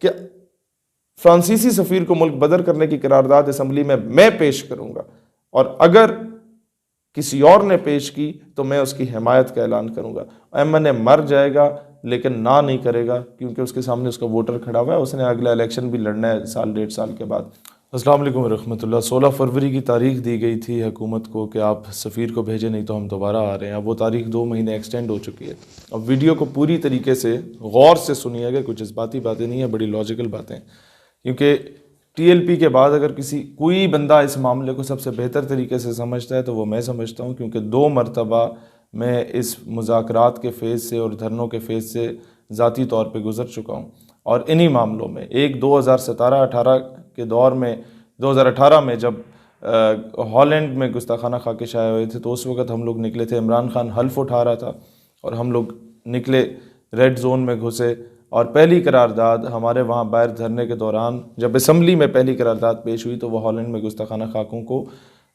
कि फ्रांसीसी सफ़ीर को मुल्क बदर करने की करारदाद असम्बली में मैं पेश करूँगा, और अगर किसी और ने पेश की तो मैं उसकी हिमायत का ऐलान करूँगा। एमएनए मर जाएगा लेकिन ना नहीं करेगा, क्योंकि उसके सामने उसका वोटर खड़ा हुआ है, उसने अगला इलेक्शन भी लड़ना है साल 1.5 साल के बाद। अस्सलाम वालेकुम रहमतुल्लाह। 16 फरवरी की तारीख दी गई थी हुकूमत को कि आप सफ़ीर को भेजें नहीं तो हम दोबारा आ रहे हैं। अब वो तारीख 2 महीने एक्सटेंड हो चुकी है। अब वीडियो को पूरी तरीके से गौर से सुनिएगा, कुछ जज्बाती बातें नहीं है, बड़ी लॉजिकल बातें, क्योंकि टीएलपी के बाद अगर कोई बंदा इस मामले को सबसे बेहतर तरीके से समझता है तो वो मैं समझता हूँ, क्योंकि 2 मरतबा मैं इस मुज़ाकरात के फ़ेज़ से और धरनों के फ़ेज़ से ज़ाती तौर पे गुज़र चुका हूँ। और इन्हीं मामलों में एक 2017-18 के दौर में, 2018 में जब हॉलैंड में गुस्ताखाना खाके शाये हुए थे, तो उस वक़्त हम लोग निकले थे, इमरान खान हल्फ उठा रहा था और हम लोग निकले, रेड जोन में घुसे, और पहली करारदाद हमारे वहाँ बाहर धरने के दौरान जब असम्बली में पहली करारदाद पेश हुई तो वह हॉलैंड में गुस्ताखाना खाकों को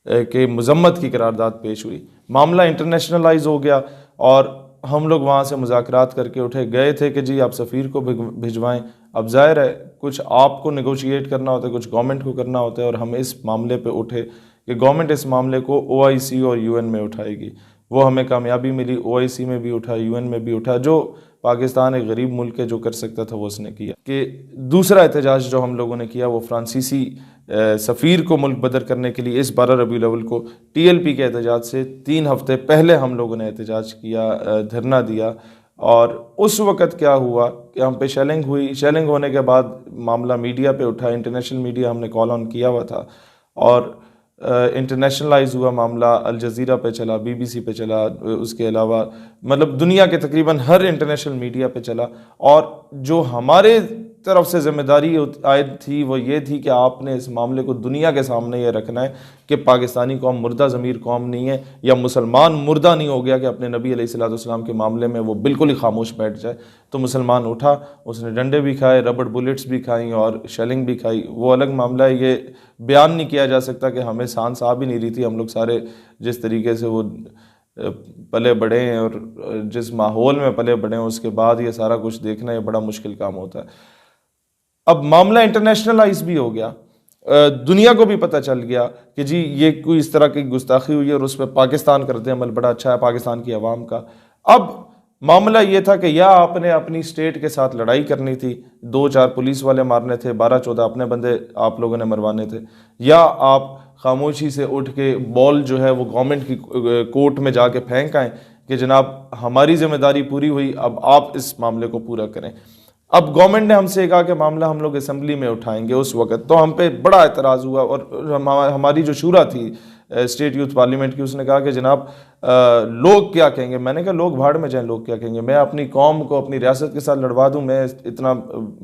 के मजम्मत की करारदाद पेश हुई। मामला इंटरनेशनलाइज हो गया और हम लोग वहाँ से मुज़ाकरात करके उठे, गए थे कि जी आप सफ़ीर को भिजवाएं। अब ज़ाहिर है कुछ आपको नेगोशिएट करना होता है, कुछ गवर्नमेंट को करना होता है, और हम इस मामले पे उठे कि गवर्नमेंट इस मामले को OIC और UN में उठाएगी। वो हमें कामयाबी मिली, OIC में भी उठा, UN में भी उठा। जो पाकिस्तान एक गरीब मुल्क है, जो कर सकता था वो उसने किया। कि दूसरा एहतजाज जो हम लोगों ने किया वो फ्रांसीसी सफ़ीर को मुल्क बदर करने के लिए इस 12 रबीउल अव्वल को TLP के एहतजाज से 3 हफ्ते पहले हम लोगों ने एहतजाज किया, धरना दिया। और उस वक़्त क्या हुआ कि हम पे शेलिंग हुई। शेलिंग होने के बाद मामला मीडिया पे उठा, इंटरनेशनल मीडिया हमने कॉल ऑन किया हुआ था, और इंटरनेशनलाइज हुआ मामला, अल जज़ीरा पे चला, BBC पे चला, उसके अलावा मतलब दुनिया के तकरीबन हर इंटरनेशनल मीडिया पे चला। और जो हमारे तरफ से जिम्मेदारी आयद थी वो ये थी कि आपने इस मामले को दुनिया के सामने ये रखना है कि पाकिस्तानी कौम मुर्दा ज़मीर कौम नहीं है, या मुसलमान मुर्दा नहीं हो गया कि अपने नबी अलैहिस्सलाम के मामले में वो बिल्कुल ही खामोश बैठ जाए। तो मुसलमान उठा, उसने डंडे भी खाए, रबड़ बुलेट्स भी खाई और शेलिंग भी खाई। वो अलग मामला है, ये बयान नहीं किया जा सकता कि हमें सांस आ भी नहीं रही थी। हम लोग सारे जिस तरीके से वो पले बड़े हैं और जिस माहौल में पले बड़े हैं, उसके बाद ये सारा कुछ देखना ये बड़ा मुश्किल काम होता है। अब मामला इंटरनेशनलाइज भी हो गया, दुनिया को भी पता चल गया कि जी ये कोई इस तरह की गुस्ताखी हुई है, और उस पर पाकिस्तान करते अमल बड़ा अच्छा है पाकिस्तान की आवाम का। अब मामला ये था कि या आपने अपनी स्टेट के साथ लड़ाई करनी थी, 2-4 पुलिस वाले मारने थे, 12-14 अपने बंदे आप लोगों ने मरवाने थे, या आप खामोशी से उठ के बॉल जो है वो गवर्नमेंट की कोर्ट में जाके फेंक आएँ कि जनाब हमारी जिम्मेदारी पूरी हुई, अब आप इस मामले को पूरा करें। अब गवर्नमेंट ने हमसे कहा कि मामला हम लोग असम्बली में उठाएंगे। उस वक्त तो हम पे बड़ा एतराज़ हुआ, और हमारी जो शूरा थी स्टेट यूथ पार्लियामेंट की, उसने कहा कि जनाब लोग क्या कहेंगे। मैंने कहा लोग भाड़ में जाएं, लोग क्या कहेंगे। मैं अपनी कौम को अपनी रियासत के साथ लड़वा दूं, मैं इतना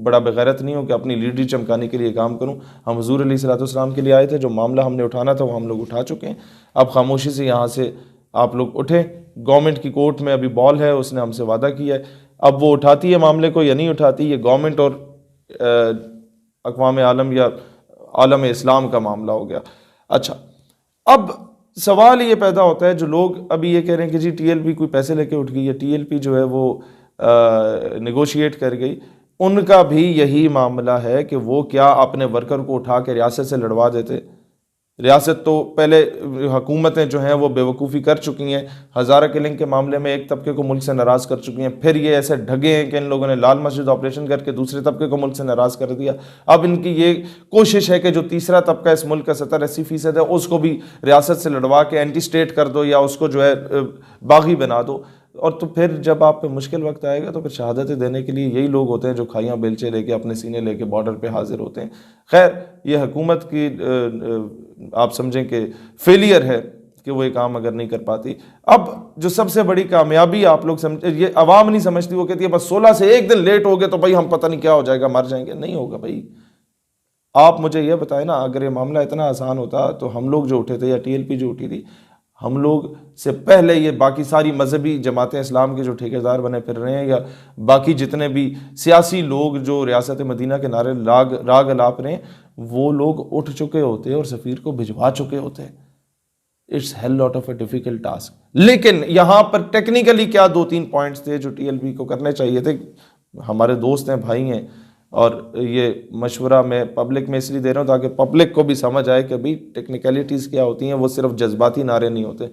बड़ा बेगैरत नहीं हूं कि अपनी लीडरी चमकाने के लिए काम करूं। हम हुजूर अलैहिस्सलाम के लिए आए थे, जो मामला हमने उठाना था वो हम लोग उठा चुके हैं। अब खामोशी से यहाँ से आप लोग उठें। गवर्नमेंट की कोर्ट में अभी बॉल है, उसने हमसे वादा किया है, अब वो उठाती है मामले को या नहीं उठाती, ये गवर्नमेंट और अक़वाम आलम या आलम इस्लाम का मामला हो गया। अच्छा, अब सवाल ये पैदा होता है, जो लोग अभी ये कह रहे हैं कि जी TLP कोई पैसे लेके उठ गई है, TLP जो है वो नेगोशिएट कर गई, उनका भी यही मामला है कि वो क्या अपने वर्कर को उठा के रियासत से लड़वा देते। रियासत तो पहले हुकूमतें जो हैं वो बेवकूफ़ी कर चुकी हैं। हज़ारा किलिंग के मामले में एक तबके को मुल्क से नाराज़ कर चुकी हैं, फिर ये ऐसे ढगे हैं कि इन लोगों ने लाल मस्जिद ऑपरेशन करके दूसरे तबके को मुल्क से नाराज़ कर दिया। अब इनकी ये कोशिश है कि जो तीसरा तबका इस मुल्क का 70-80% है उसको भी रियासत से लड़वा के एंटी स्टेट कर दो, या उसको जो है बागी बना दो। और तो फिर जब आप पे मुश्किल वक्त आएगा तो फिर शहादतें देने के लिए यही लोग होते हैं जो खाइयाँ बेलचे लेके अपने सीने लेके बॉर्डर पे हाजिर होते हैं। खैर, ये हुकूमत की आप समझें कि फेलियर है कि वो ये काम अगर नहीं कर पाती। अब जो सबसे बड़ी कामयाबी आप लोग समझे, ये अवाम नहीं समझती, वो कहती है बस 16 से एक दिन लेट हो गए तो भाई हम पता नहीं क्या हो जाएगा, मर जाएंगे। नहीं होगा भाई। आप मुझे ये बताएं ना, अगर ये मामला इतना आसान होता तो हम लोग जो उठे थे या TLP जो उठी थी, हम लोग से पहले ये बाकी सारी मजहबी जमातें इस्लाम के जो ठेकेदार बने फिर रहे हैं, या बाकी जितने भी सियासी लोग जो रियासत मदीना के नारे राग अलाप रहे हैं, वो लोग उठ चुके होते और सफ़ीर को भिजवा चुके होते। It's hell lot of a difficult task. लेकिन यहाँ पर टेक्निकली क्या 2-3 पॉइंट्स थे जो TLP को करने चाहिए थे। हमारे दोस्त हैं, भाई हैं, और ये मशवरा मैं पब्लिक में इसलिए दे रहा हूँ ताकि पब्लिक को भी समझ आए कि भाई टेक्निकलिटीज़ क्या होती हैं, वो सिर्फ जज्बाती नारे नहीं होते।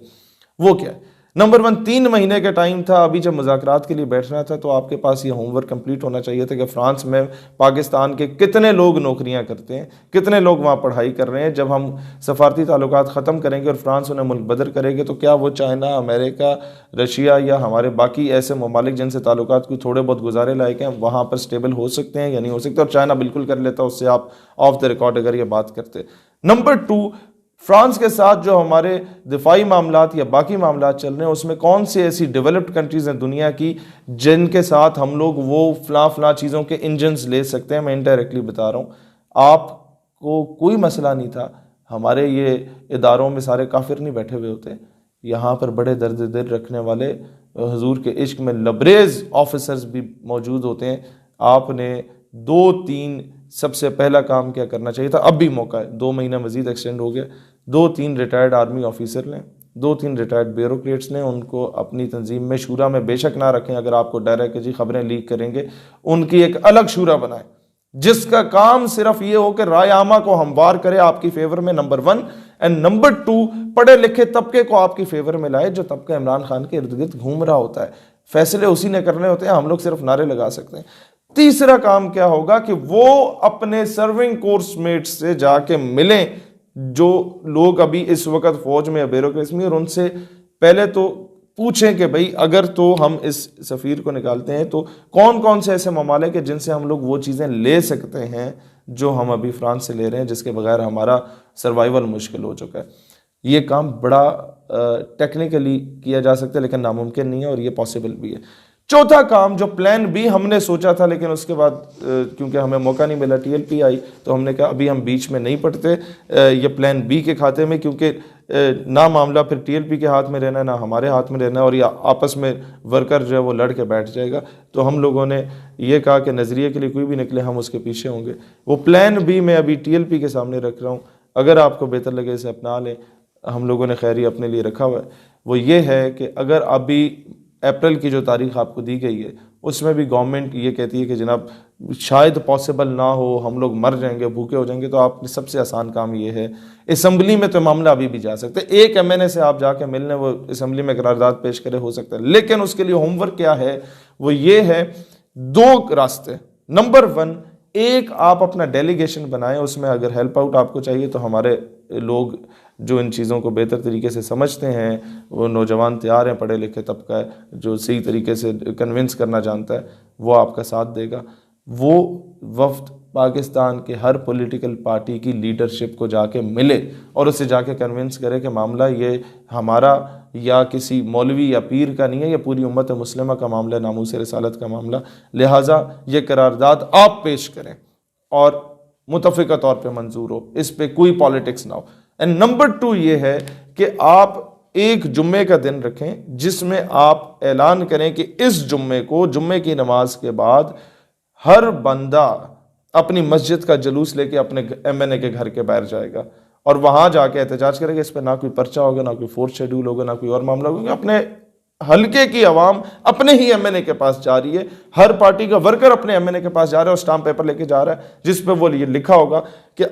वो क्या है? नंबर 1, 3 महीने का टाइम था। अभी जब मुज़ाकरात के लिए बैठना था तो आपके पास ये होमवर्क कंप्लीट होना चाहिए था कि फ्रांस में पाकिस्तान के कितने लोग नौकरियां करते हैं, कितने लोग वहाँ पढ़ाई कर रहे हैं। जब हम सफारती ताल्लुकात ख़त्म करेंगे और फ्रांस उन्हें मुल्क बदर करेंगे तो क्या वो चाइना, अमेरिका, रशिया या हमारे बाकी ऐसे ममालिक जिनसे ताल्लुकात कोई थोड़े बहुत गुजारे लायक हैं वहाँ पर स्टेबल हो सकते हैं या नहीं हो सकते? और चाइना बिल्कुल कर लेता, उससे आप ऑफ द रिकॉर्ड अगर ये बात करते। नंबर 2, फ्रांस के साथ जो हमारे दिफाई मामलात या बाकी मामलात चल रहे हैं उसमें कौन सी ऐसी डेवलप्ड कंट्रीज़ हैं दुनिया की जिनके साथ हम लोग वो फला चीज़ों के इंजन्स ले सकते हैं? मैं इनडायरेक्टली बता रहा हूँ, आपको कोई मसला नहीं था। हमारे ये इदारों में सारे काफिर नहीं बैठे हुए होते, यहाँ पर बड़े दर्द दिल रखने वाले हुजूर के इश्क में लबरेज ऑफिसर्स भी मौजूद होते हैं। आपने 2-3 सबसे पहला काम क्या करना चाहिए था? अब भी मौका है, 2 महीना मजीद एक्सटेंड हो गया। 2-3 रिटायर्ड आर्मी ऑफिसर लें, 2-3 रिटायर्ड ब्यूरोक्रेट्स लें, उनको अपनी तंजीम में शूरा में बेशक ना रखें, अगर आपको डर है कि जी खबरें लीक करेंगे, उनकी एक अलग शूरा बनाएं जिसका काम सिर्फ ये हो कि राय आमा को हमवार करे आपकी फेवर में, नंबर 1, एंड नंबर 2, पढ़े लिखे तबके को आपकी फेवर में लाए, जो तबका इमरान खान के इर्द गिर्द घूम रहा होता है। फैसले उसी ने करने होते हैं, हम लोग सिर्फ नारे लगा सकते हैं। तीसरा काम क्या होगा कि वो अपने सर्विंग कोर्समेट से जाके मिलें जो लोग अभी इस वक्त फौज में या ब्यूरोक्रेसी में, और उनसे पहले तो पूछें कि भाई अगर तो हम इस सफ़ीर को निकालते हैं तो कौन कौन से ऐसे ममालिक हैं जिनसे हम लोग वो चीज़ें ले सकते हैं जो हम अभी फ्रांस से ले रहे हैं, जिसके बगैर हमारा सर्वाइवल मुश्किल हो चुका है। ये काम बड़ा टेक्निकली किया जा सकता है लेकिन नामुमकिन नहीं है, और ये पॉसिबल भी है। चौथा काम जो प्लान बी हमने सोचा था लेकिन उसके बाद क्योंकि हमें मौका नहीं मिला, टीएलपी आई, तो हमने कहा अभी हम बीच में नहीं पड़ते ये प्लान बी के खाते में, क्योंकि ना मामला फिर टीएलपी के हाथ में रहना है ना हमारे हाथ में रहना है, और या आपस में वर्कर जो है वो लड़ के बैठ जाएगा। तो हम लोगों ने ये कहा कि नज़रिए के लिए कोई भी निकले हम उसके पीछे होंगे। वो प्लान बी मैं अभी टीएलपी के सामने रख रहा हूँ, अगर आपको बेहतर लगे इसे अपना लें। हम लोगों ने खैरी अपने लिए रखा हुआ है, वो ये है कि अगर अभी अप्रैल की जो तारीख आपको दी गई है उसमें भी गवर्नमेंट ये कहती है कि जनाब शायद पॉसिबल ना हो, हम लोग मर जाएंगे, भूखे हो जाएंगे, तो आपके सबसे आसान काम ये है, असम्बली में तो मामला अभी भी जा सकते हैं, एक एमएनए से आप जाके मिलने वो असम्बली में करारदाद पेश करे हो सकता है। लेकिन उसके लिए होमवर्क क्या है? वो ये है 2 रास्ते। नंबर 1, एक आप अपना डेलीगेशन बनाएं, उसमें अगर हेल्प आउट आपको चाहिए तो हमारे लोग जो इन चीज़ों को बेहतर तरीके से समझते हैं, वो नौजवान तैयार हैं, पढ़े लिखे तबका है जो सही तरीके से कन्विंस करना जानता है, वो आपका साथ देगा। वो वफ्द पाकिस्तान के हर पॉलिटिकल पार्टी की लीडरशिप को जाके मिले और उससे जाके कन्विंस करे कि मामला ये हमारा या किसी मौलवी या पीर का नहीं है, ये पूरी उम्मत मुस्लिमा का मामला है, नामूस रिसालत का मामला, लिहाजा ये करारदाद आप पेश करें और मुतफ़िका तौर पे मंजूर हो, इस पे कोई पॉलिटिक्स ना हो। एंड नंबर 2 ये है कि आप एक जुम्मे का दिन रखें जिसमें आप ऐलान करें कि इस जुम्मे को, जुम्मे की नमाज के बाद हर बंदा अपनी मस्जिद का जुलूस लेके अपने एमएनए के घर के बाहर जाएगा और वहां जाके एहतजाज करेगा। इस पर ना कोई पर्चा होगा, ना कोई फोर्थ शेड्यूल होगा, ना कोई और मामला होगा। अपने हल्के की आवाम अपने ही एमएनए के पास जा रही है, हर पार्टी का वर्कर अपने एमएनए के पास जा रहा है और स्टाम्प पेपर लेके जा रहा है जिस पे वो ये लिखा होगा कि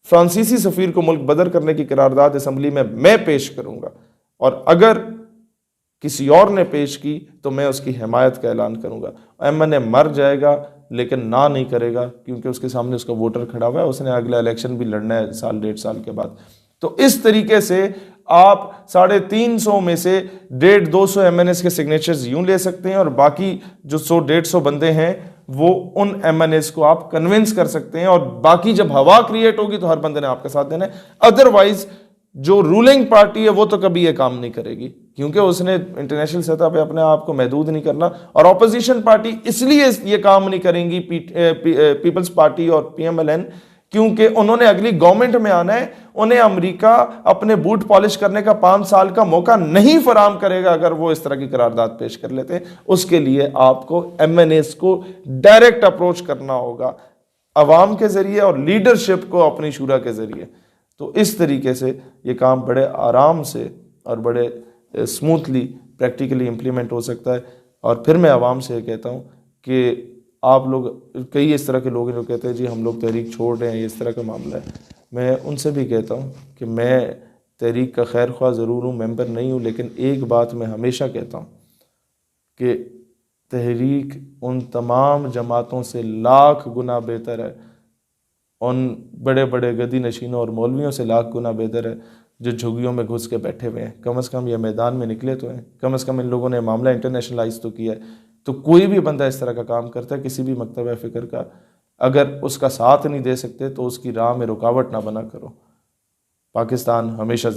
फ्रांसीसी सफीर को मुल्क बदर करने की करारदाद असम्बली में मैं पेश करूंगा, और अगर किसी और ने पेश की तो मैं उसकी हिमायत का ऐलान करूंगा। एमएनए मर जाएगा लेकिन ना नहीं करेगा क्योंकि उसके सामने उसका वोटर खड़ा हुआ है, उसने अगला इलेक्शन भी लड़ना है 1.5 साल के बाद। तो इस तरीके से आप 350 में से 150-200 एमएनएस के सिग्नेचर्स यूं ले सकते हैं और बाकी जो 100-150 बंदे हैं वो उन एमएनएस को आप कन्विंस कर सकते हैं, और बाकी जब हवा क्रिएट होगी तो हर बंदे ने आपका साथ देना है। अदरवाइज जो रूलिंग पार्टी है वो तो कभी ये काम नहीं करेगी क्योंकि उसने इंटरनेशनल सतह पे अपने आप को महदूद नहीं करना, और ऑपोजिशन पार्टी इसलिए ये काम नहीं करेंगी पीपल्स पार्टी और पीएमएलएन क्योंकि उन्होंने अगली गवर्नमेंट में आना है। उन्हें अमेरिका अपने बूट पॉलिश करने का 5 साल का मौका नहीं फराम करेगा अगर वो इस तरह की करारदाद पेश कर लेते हैं। उसके लिए आपको एमएनएस को डायरेक्ट अप्रोच करना होगा अवाम के जरिए और लीडरशिप को अपनी शूरा के जरिए। तो इस तरीके से ये काम बड़े आराम से और बड़े स्मूथली प्रैक्टिकली इम्प्लीमेंट हो सकता है। और फिर मैं आवाम से कहता हूँ कि आप लोग, कई इस तरह के लोग हैं जो कहते हैं जी हम लोग तहरीक छोड़ रहे हैं, ये इस तरह का मामला है। मैं उनसे भी कहता हूँ कि मैं तहरीक का खैर ख्वाह ज़रूर हूँ, मेंबर नहीं हूँ, लेकिन एक बात मैं हमेशा कहता हूँ कि तहरीक उन तमाम जमातों से लाख गुना बेहतर है, उन बड़े बड़े गदी नशीनों और मौलवियों से लाख गुना बेहतर है जो झुग्गियों में घुस के बैठे हुए हैं। कम से कम ये मैदान में निकले तो हैं, कम से कम इन लोगों ने मामला इंटरनेशनलाइज तो किया है। तो कोई भी बंदा इस तरह का काम करता है किसी भी मकतब फ़िक्र का, अगर उसका साथ नहीं दे सकते तो उसकी राह में रुकावट ना बना करो। पाकिस्तान हमेशा